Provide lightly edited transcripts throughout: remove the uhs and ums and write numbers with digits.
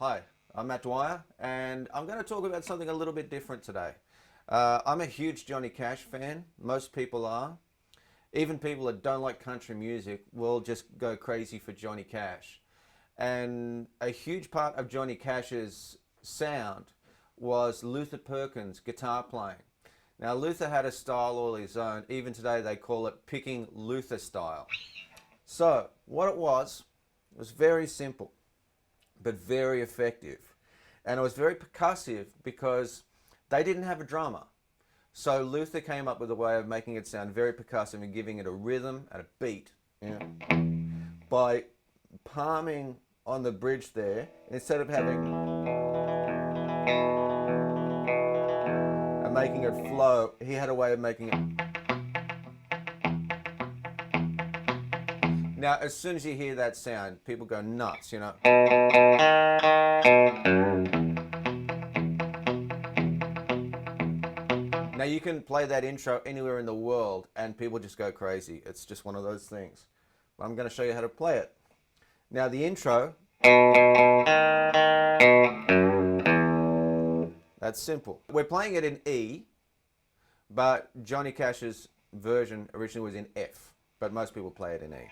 Hi, I'm Matt Dwyer, and I'm going to talk about something a little bit different today. I'm a huge Johnny Cash fan. Most people are. Even people that don't like country music will just go crazy for Johnny Cash. And a huge part of Johnny Cash's sound was Luther Perkins' guitar playing. Now, Luther had a style all his own. Even today, they call it picking Luther style. So, what it was very simple, but very effective. And it was very percussive because they didn't have a drummer. So Luther came up with a way of making it sound very percussive and giving it a rhythm and a beat, by palming on the bridge there, instead of having and making it flow, he had a way of making it. Now, as soon as you hear that sound, people go nuts, Now, you can play that intro anywhere in the world and people just go crazy. It's just one of those things. I'm going to show you how to play it. Now, the intro, that's simple. We're playing it in E, but Johnny Cash's version originally was in F, but most people play it in E.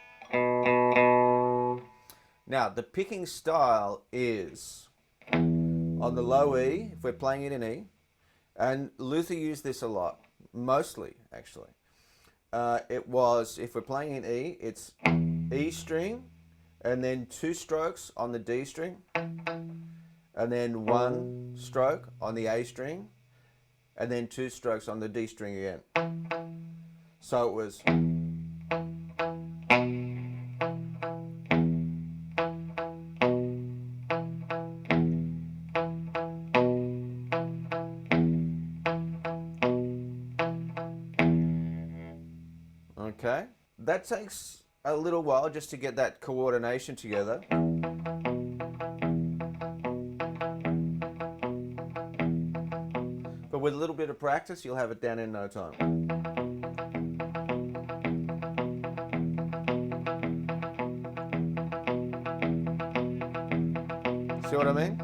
Now, the picking style is on the low E, if we're playing it in E, and Luther used this a lot, mostly actually. It was, if we're playing in E, it's E string, and then 2 strokes on the D string, and then 1 stroke on the A string, and then 2 strokes on the D string again. So it was. Okay, that takes a little while just to get that coordination together. But with a little bit of practice, you'll have it down in no time. See what I mean?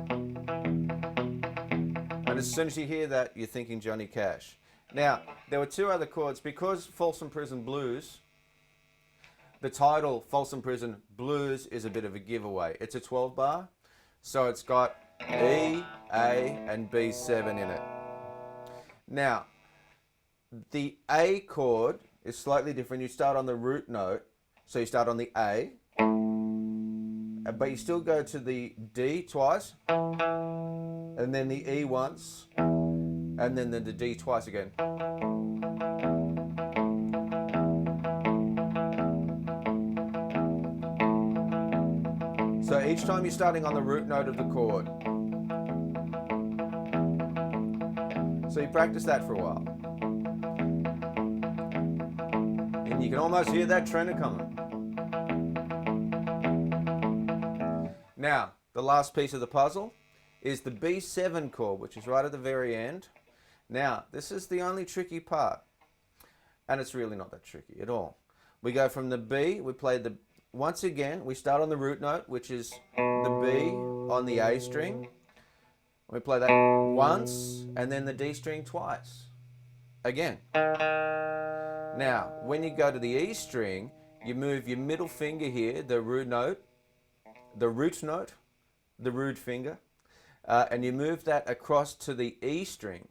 And as soon as you hear that, you're thinking Johnny Cash. Now, there were 2 other chords. Because Folsom Prison Blues, the title Folsom Prison Blues is a bit of a giveaway. It's a 12 bar, so it's got E, A, and B7 in it. Now, the A chord is slightly different. You start on the root note, so you start on the A, but you still go to the D twice, and then the E once, and then the D twice again. So each time you're starting on the root note of the chord. So you practice that for a while. And you can almost hear that tremor coming. Now, the last piece of the puzzle is the B7 chord, which is right at the very end. Now, this is the only tricky part, and it's really not that tricky at all. We go from the B, we play the, once again, we start on the root note, which is the B on the A string. We play that once, and then the D string twice. Again. Now, when you go to the E string, you move your middle finger here, the root note, the root finger, and you move that across to the E string,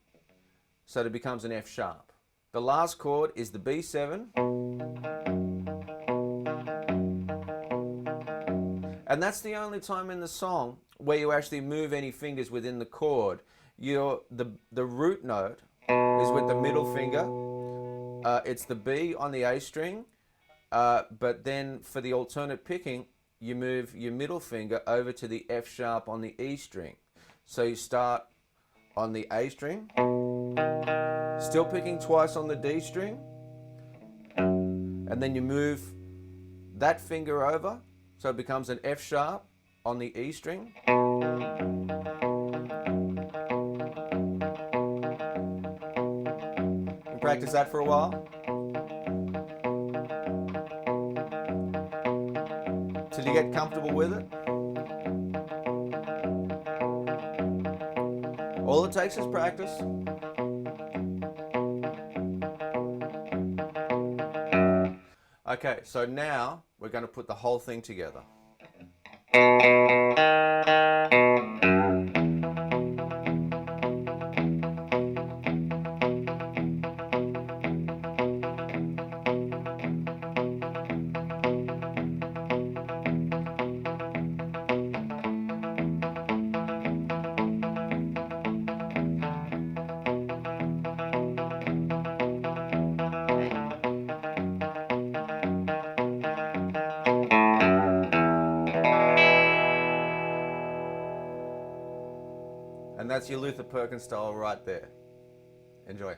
so that it becomes an F sharp. The last chord is the B7, and that's the only time in the song where you actually move any fingers within the chord. The root note is with the middle finger. It's the B on the A string, but then for the alternate picking, you move your middle finger over to the F sharp on the E string. So you start on the A string, still picking twice on the D string, and then you move that finger over, so it becomes an F sharp on the E string. You practice that for a while, till you get comfortable with it. All it takes is practice. Okay, so now we're going to put the whole thing together. And that's your Luther Perkins style right there. Enjoy.